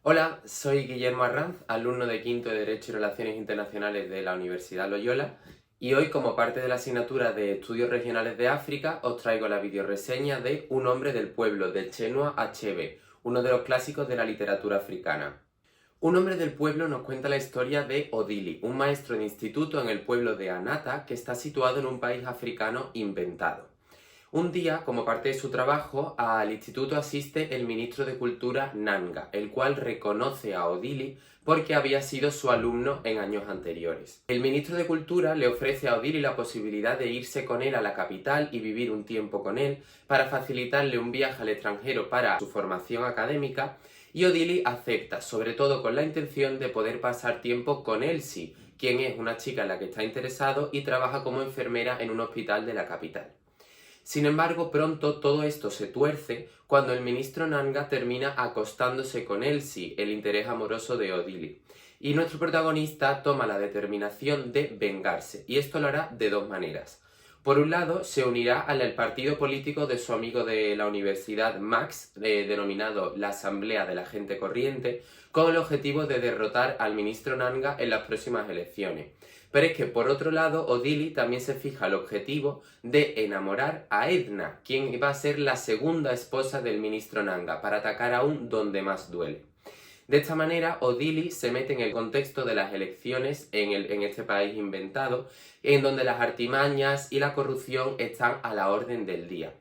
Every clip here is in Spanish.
Hola, soy Guillermo Arranz, alumno de quinto de Derecho y Relaciones Internacionales de la Universidad Loyola, y hoy, como parte de la asignatura de Estudios Regionales de África, os traigo la videoreseña de Un hombre del pueblo, de Chinua Achebe, uno de los clásicos de la literatura africana. Un hombre del pueblo nos cuenta la historia de Odili, un maestro de instituto en el pueblo de Anata que está situado en un país africano inventado. Un día, como parte de su trabajo, al instituto asiste el ministro de Cultura Nanga, el cual reconoce a Odili porque había sido su alumno en años anteriores. El ministro de Cultura le ofrece a Odili la posibilidad de irse con él a la capital y vivir un tiempo con él para facilitarle un viaje al extranjero para su formación académica, y Odili acepta, sobre todo con la intención de poder pasar tiempo con Elsie, quien es una chica en la que está interesado y trabaja como enfermera en un hospital de la capital. Sin embargo, pronto todo esto se tuerce cuando el ministro Nanga termina acostándose con Elsie, el interés amoroso de Odili. Y nuestro protagonista toma la determinación de vengarse, y esto lo hará de dos maneras. Por un lado, se unirá al partido político de su amigo de la universidad Max, denominado la Asamblea de la Gente Corriente, con el objetivo de derrotar al ministro Nanga en las próximas elecciones. Pero es que, por otro lado, Odili también se fija el objetivo de enamorar a Edna, quien va a ser la segunda esposa del ministro Nanga, para atacar aún donde más duele. De esta manera, Odili se mete en el contexto de las elecciones en este país inventado, en donde las artimañas y la corrupción están a la orden del día.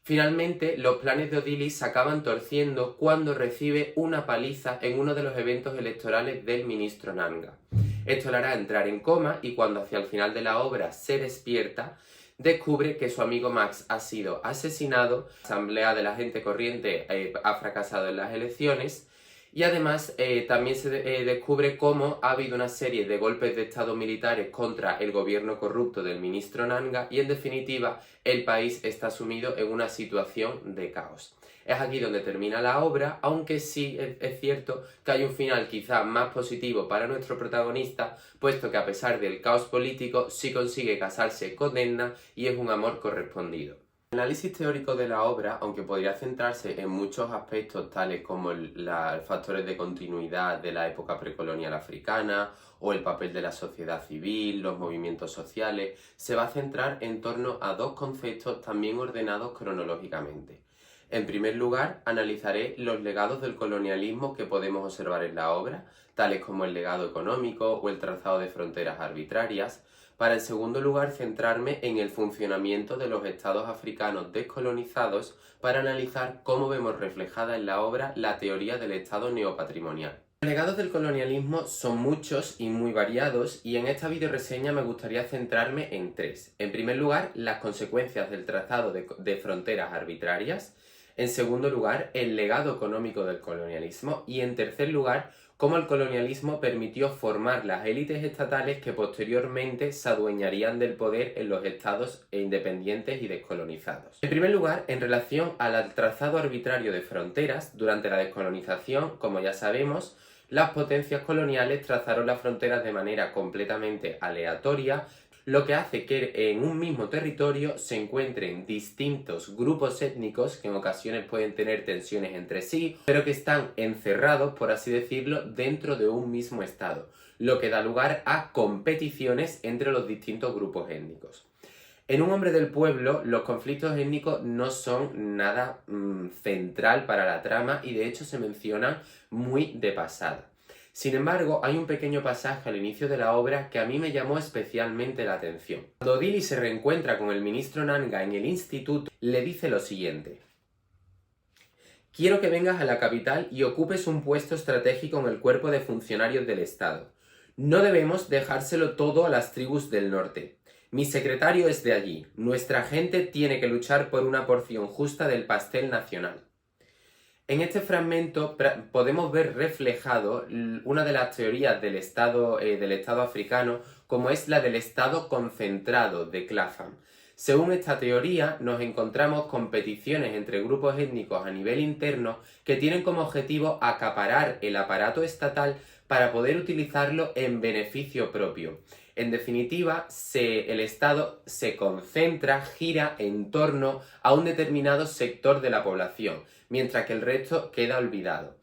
Finalmente, los planes de Odili se acaban torciendo cuando recibe una paliza en uno de los eventos electorales del ministro Nanga. Esto le hará entrar en coma y cuando hacia el final de la obra se despierta, descubre que su amigo Max ha sido asesinado, la Asamblea de la Gente Corriente ha fracasado en las elecciones, y además también se descubre cómo ha habido una serie de golpes de estado militares contra el gobierno corrupto del ministro Nanga y, en definitiva, el país está sumido en una situación de caos. Es aquí donde termina la obra, aunque sí es cierto que hay un final quizá más positivo para nuestro protagonista, puesto que a pesar del caos político sí consigue casarse con Edna y es un amor correspondido. El análisis teórico de la obra, aunque podría centrarse en muchos aspectos tales como los factores de continuidad de la época precolonial africana o el papel de la sociedad civil, los movimientos sociales, se va a centrar en torno a dos conceptos también ordenados cronológicamente. En primer lugar, analizaré los legados del colonialismo que podemos observar en la obra, tales como el legado económico o el trazado de fronteras arbitrarias, para en segundo lugar centrarme en el funcionamiento de los estados africanos descolonizados para analizar cómo vemos reflejada en la obra la teoría del estado neopatrimonial. Los legados del colonialismo son muchos y muy variados, y en esta videoreseña me gustaría centrarme en tres. En primer lugar, las consecuencias del trazado de fronteras arbitrarias. En segundo lugar, el legado económico del colonialismo. Y en tercer lugar, cómo el colonialismo permitió formar las élites estatales que posteriormente se adueñarían del poder en los estados independientes y descolonizados. En primer lugar, en relación al trazado arbitrario de fronteras, durante la descolonización, como ya sabemos, las potencias coloniales trazaron las fronteras de manera completamente aleatoria, lo que hace que en un mismo territorio se encuentren distintos grupos étnicos que en ocasiones pueden tener tensiones entre sí, pero que están encerrados, por así decirlo, dentro de un mismo estado, lo que da lugar a competiciones entre los distintos grupos étnicos. En Un hombre del pueblo, los conflictos étnicos no son nada central para la trama y de hecho se mencionan muy de pasada. Sin embargo, hay un pequeño pasaje al inicio de la obra que a mí me llamó especialmente la atención. Cuando Odili se reencuentra con el ministro Nanga en el instituto, le dice lo siguiente: quiero que vengas a la capital y ocupes un puesto estratégico en el cuerpo de funcionarios del Estado. No debemos dejárselo todo a las tribus del norte. Mi secretario es de allí. Nuestra gente tiene que luchar por una porción justa del pastel nacional. En este fragmento podemos ver reflejado una de las teorías del Estado africano, como es la del Estado concentrado de Clapham. Según esta teoría, nos encontramos competiciones entre grupos étnicos a nivel interno que tienen como objetivo acaparar el aparato estatal para poder utilizarlo en beneficio propio. En definitiva, el Estado se concentra, gira en torno a un determinado sector de la población, mientras que el resto queda olvidado.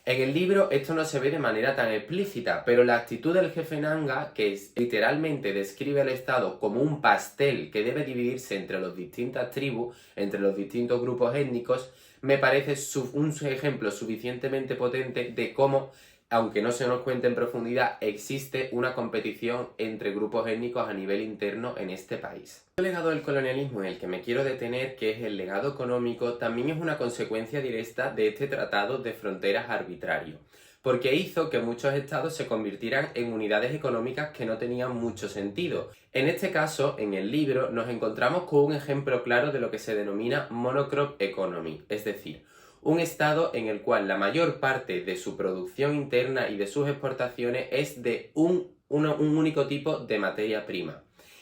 En el libro esto no se ve de manera tan explícita, pero la actitud del jefe Nanga, literalmente describe al Estado como un pastel que debe dividirse entre las distintas tribus, entre los distintos grupos étnicos, me parece un ejemplo suficientemente potente de cómo, aunque no se nos cuente en profundidad, existe una competición entre grupos étnicos a nivel interno en este país. El legado del colonialismo en el que me quiero detener, que es el legado económico, también es una consecuencia directa de este tratado de fronteras arbitrario, porque hizo que muchos estados se convirtieran en unidades económicas que no tenían mucho sentido. En este caso, en el libro, nos encontramos con un ejemplo claro de lo que se denomina monocrop economy, es decir, un estado en el cual la mayor parte de su producción interna y de sus exportaciones es de un único tipo de materia prima.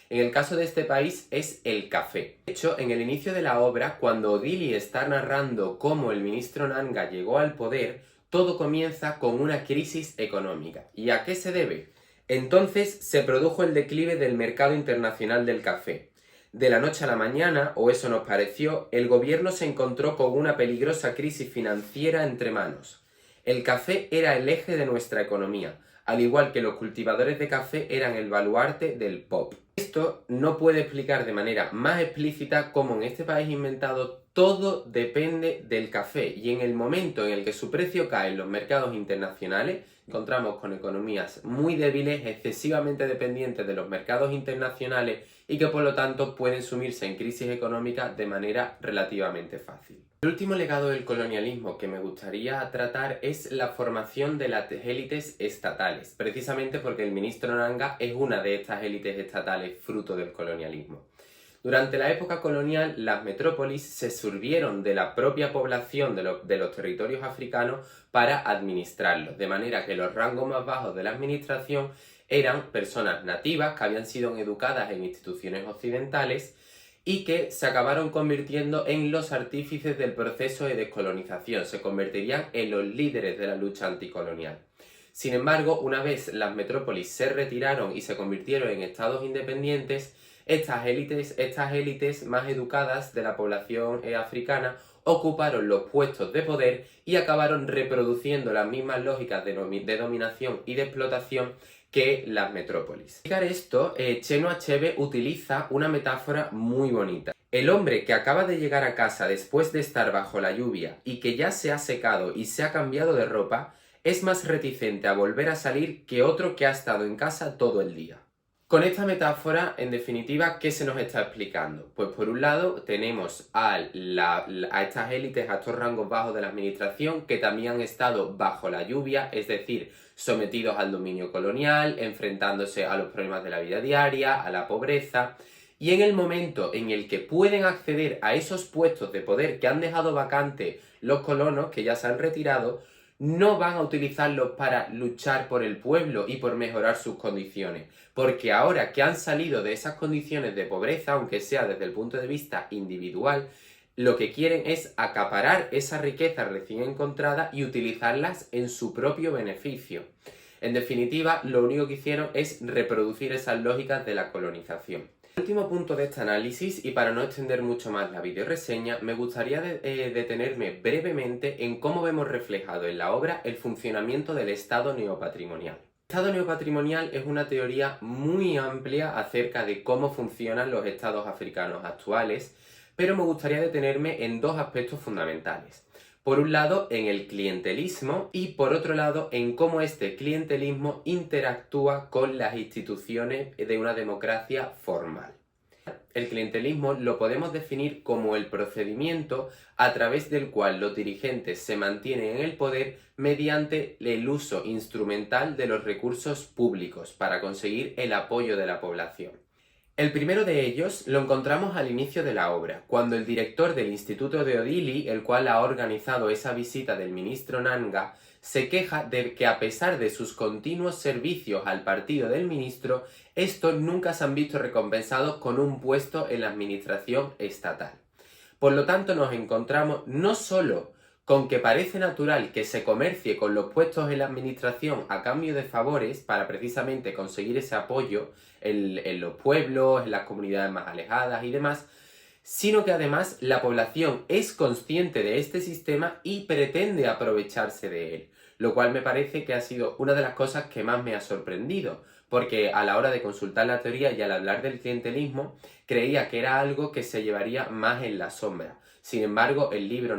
En el caso de este país es el café. De hecho, en el inicio de la obra, cuando Odili está narrando cómo el ministro Nanga llegó al poder, todo comienza con una crisis económica. ¿Y a qué se debe? Entonces se produjo el declive del mercado internacional del café. De la noche a la mañana, o eso nos pareció, el gobierno se encontró con una peligrosa crisis financiera entre manos. El café era el eje de nuestra economía, al igual que los cultivadores de café eran el baluarte del pop. Esto no puede explicar de manera más explícita cómo en este país inventado todo depende del café, y en el momento en el que su precio cae en los mercados internacionales, encontramos con economías muy débiles, excesivamente dependientes de los mercados internacionales y que por lo tanto pueden sumirse en crisis económicas de manera relativamente fácil. El último legado del colonialismo que me gustaría tratar es la formación de las élites estatales, precisamente porque el ministro Nanga es una de estas élites estatales fruto del colonialismo. Durante la época colonial, las metrópolis se sirvieron de la propia población de los territorios africanos para administrarlos, de manera que los rangos más bajos de la administración eran personas nativas que habían sido educadas en instituciones occidentales y que se acabaron convirtiendo en los artífices del proceso de descolonización, se convertirían en los líderes de la lucha anticolonial. Sin embargo, una vez las metrópolis se retiraron y se convirtieron en estados independientes, estas élites más educadas de la población africana ocuparon los puestos de poder y acabaron reproduciendo las mismas lógicas de dominación y de explotación que las metrópolis. Para explicar esto, Chinua Achebe utiliza una metáfora muy bonita. El hombre que acaba de llegar a casa después de estar bajo la lluvia y que ya se ha secado y se ha cambiado de ropa, es más reticente a volver a salir que otro que ha estado en casa todo el día. Con esta metáfora, en definitiva, ¿qué se nos está explicando? Pues por un lado tenemos a estas élites, a estos rangos bajos de la administración que también han estado bajo la lluvia, es decir, sometidos al dominio colonial, enfrentándose a los problemas de la vida diaria, a la pobreza, y en el momento en el que pueden acceder a esos puestos de poder que han dejado vacantes los colonos, que ya se han retirado, no van a utilizarlos para luchar por el pueblo y por mejorar sus condiciones, porque ahora que han salido de esas condiciones de pobreza, aunque sea desde el punto de vista individual, lo que quieren es acaparar esa riqueza recién encontrada y utilizarlas en su propio beneficio. En definitiva, lo único que hicieron es reproducir esas lógicas de la colonización. El último punto de este análisis, y para no extender mucho más la videoreseña, me gustaría detenerme brevemente en cómo vemos reflejado en la obra el funcionamiento del Estado neopatrimonial. El Estado neopatrimonial es una teoría muy amplia acerca de cómo funcionan los estados africanos actuales, pero me gustaría detenerme en dos aspectos fundamentales. Por un lado, en el clientelismo y por otro lado, en cómo este clientelismo interactúa con las instituciones de una democracia formal. El clientelismo lo podemos definir como el procedimiento a través del cual los dirigentes se mantienen en el poder mediante el uso instrumental de los recursos públicos para conseguir el apoyo de la población. El primero de ellos lo encontramos al inicio de la obra, cuando el director del Instituto de Odili, el cual ha organizado esa visita del ministro Nanga, se queja de que a pesar de sus continuos servicios al partido del ministro, estos nunca se han visto recompensados con un puesto en la administración estatal. Por lo tanto, nos encontramos no solo con que parece natural que se comercie con los puestos en la administración a cambio de favores para precisamente conseguir ese apoyo en los pueblos, en las comunidades más alejadas y demás, sino que además la población es consciente de este sistema y pretende aprovecharse de él, lo cual me parece que ha sido una de las cosas que más me ha sorprendido, porque a la hora de consultar la teoría y al hablar del clientelismo, creía que era algo que se llevaría más en la sombra. Sin embargo, el libro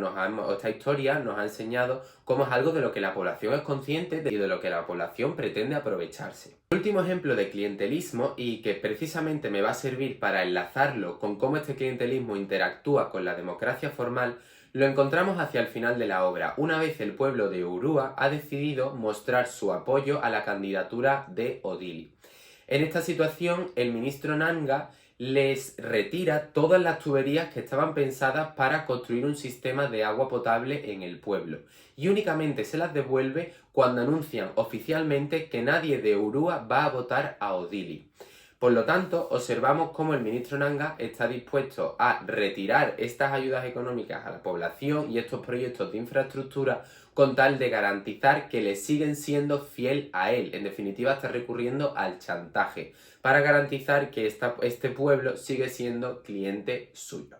esta historia nos ha enseñado cómo es algo de lo que la población es consciente y de lo que la población pretende aprovecharse. El último ejemplo de clientelismo, y que precisamente me va a servir para enlazarlo con cómo este clientelismo interactúa con la democracia formal, lo encontramos hacia el final de la obra, una vez el pueblo de Urúa ha decidido mostrar su apoyo a la candidatura de Odili. En esta situación, el ministro Nanga les retira todas las tuberías que estaban pensadas para construir un sistema de agua potable en el pueblo y únicamente se las devuelve cuando anuncian oficialmente que nadie de Urúa va a votar a Odili. Por lo tanto, observamos cómo el ministro Nanga está dispuesto a retirar estas ayudas económicas a la población y estos proyectos de infraestructura con tal de garantizar que le siguen siendo fiel a él. En definitiva, está recurriendo al chantaje para garantizar que este pueblo sigue siendo cliente suyo.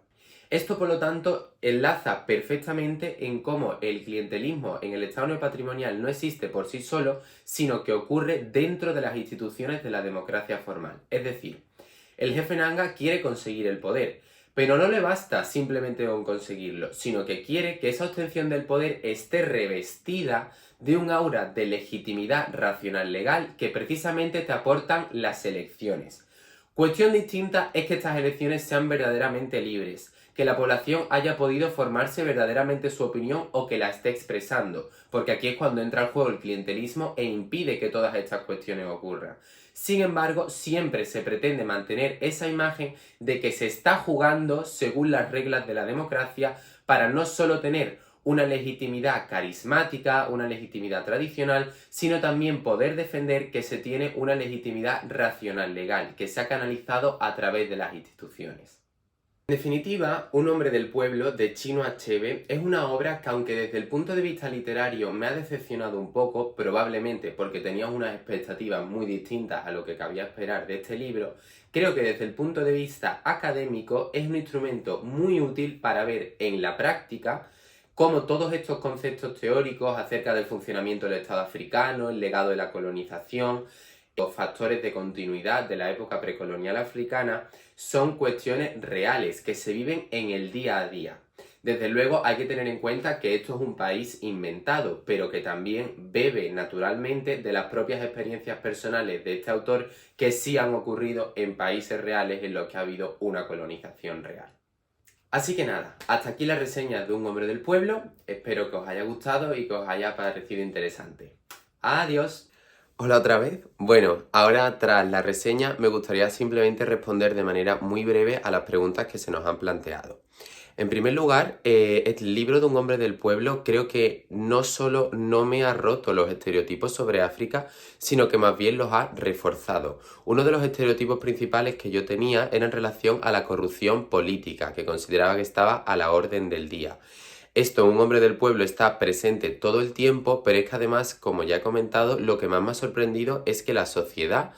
Esto, por lo tanto, enlaza perfectamente en cómo el clientelismo en el Estado neopatrimonial no existe por sí solo, sino que ocurre dentro de las instituciones de la democracia formal. Es decir, el jefe Nanga quiere conseguir el poder, pero no le basta simplemente con conseguirlo, sino que quiere que esa obtención del poder esté revestida de un aura de legitimidad racional legal que precisamente te aportan las elecciones. Cuestión distinta es que estas elecciones sean verdaderamente libres, que la población haya podido formarse verdaderamente su opinión o que la esté expresando, porque aquí es cuando entra al juego el clientelismo e impide que todas estas cuestiones ocurran. Sin embargo, siempre se pretende mantener esa imagen de que se está jugando según las reglas de la democracia para no solo tener una legitimidad carismática, una legitimidad tradicional, sino también poder defender que se tiene una legitimidad racional legal, que se ha canalizado a través de las instituciones. En definitiva, Un hombre del pueblo, de Chinua Achebe, es una obra que, aunque desde el punto de vista literario me ha decepcionado un poco, probablemente porque tenía unas expectativas muy distintas a lo que cabía esperar de este libro, creo que desde el punto de vista académico es un instrumento muy útil para ver en la práctica cómo todos estos conceptos teóricos acerca del funcionamiento del Estado africano, el legado de la colonización, los factores de continuidad de la época precolonial africana son cuestiones reales que se viven en el día a día. Desde luego hay que tener en cuenta que esto es un país inventado, pero que también bebe naturalmente de las propias experiencias personales de este autor que sí han ocurrido en países reales en los que ha habido una colonización real. Así que nada, hasta aquí la reseña de Un hombre del pueblo, espero que os haya gustado y que os haya parecido interesante. ¡Adiós! Hola otra vez. Bueno, ahora tras la reseña me gustaría simplemente responder de manera muy breve a las preguntas que se nos han planteado. En primer lugar, el libro de Un hombre del pueblo creo que no solo no me ha roto los estereotipos sobre África, sino que más bien los ha reforzado. Uno de los estereotipos principales que yo tenía era en relación a la corrupción política, que consideraba que estaba a la orden del día. Esto, Un hombre del pueblo, está presente todo el tiempo, pero es que además, como ya he comentado, lo que más me ha sorprendido es que la sociedad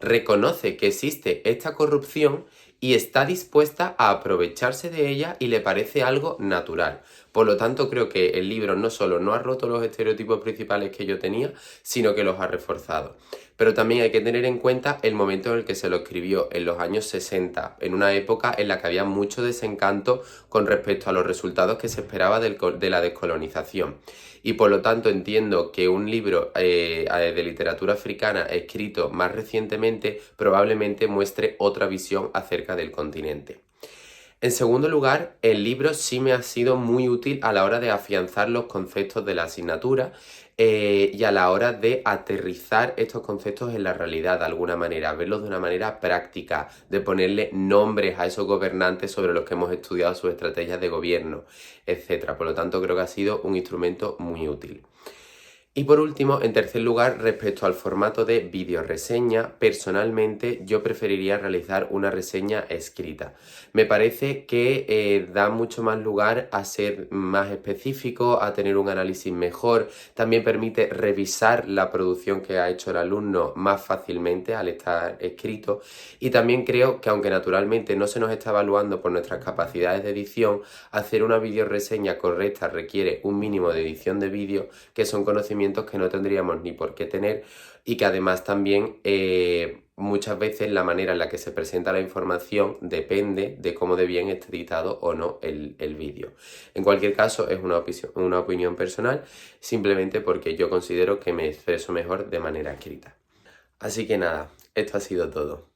reconoce que existe esta corrupción y está dispuesta a aprovecharse de ella y le parece algo natural. Por lo tanto, creo que el libro no solo no ha roto los estereotipos principales que yo tenía, sino que los ha reforzado. Pero también hay que tener en cuenta el momento en el que se lo escribió, en los años 60, en una época en la que había mucho desencanto con respecto a los resultados que se esperaba de la descolonización. Y por lo tanto entiendo que un libro de literatura africana escrito más recientemente probablemente muestre otra visión acerca del continente. En segundo lugar, el libro sí me ha sido muy útil a la hora de afianzar los conceptos de la asignatura y a la hora de aterrizar estos conceptos en la realidad de alguna manera, verlos de una manera práctica, de ponerle nombres a esos gobernantes sobre los que hemos estudiado sus estrategias de gobierno, etc. Por lo tanto, creo que ha sido un instrumento muy útil. Y por último, en tercer lugar, respecto al formato de videoreseña, personalmente yo preferiría realizar una reseña escrita. Me parece que da mucho más lugar a ser más específico, a tener un análisis mejor, también permite revisar la producción que ha hecho el alumno más fácilmente al estar escrito, y también creo que aunque naturalmente no se nos está evaluando por nuestras capacidades de edición, hacer una videoreseña correcta requiere un mínimo de edición de vídeo, que son conocimientos que no tendríamos ni por qué tener, y que además también muchas veces la manera en la que se presenta la información depende de cómo de bien esté editado o no el vídeo. En cualquier caso, es una opinión personal, simplemente porque yo considero que me expreso mejor de manera escrita. Así que nada, esto ha sido todo.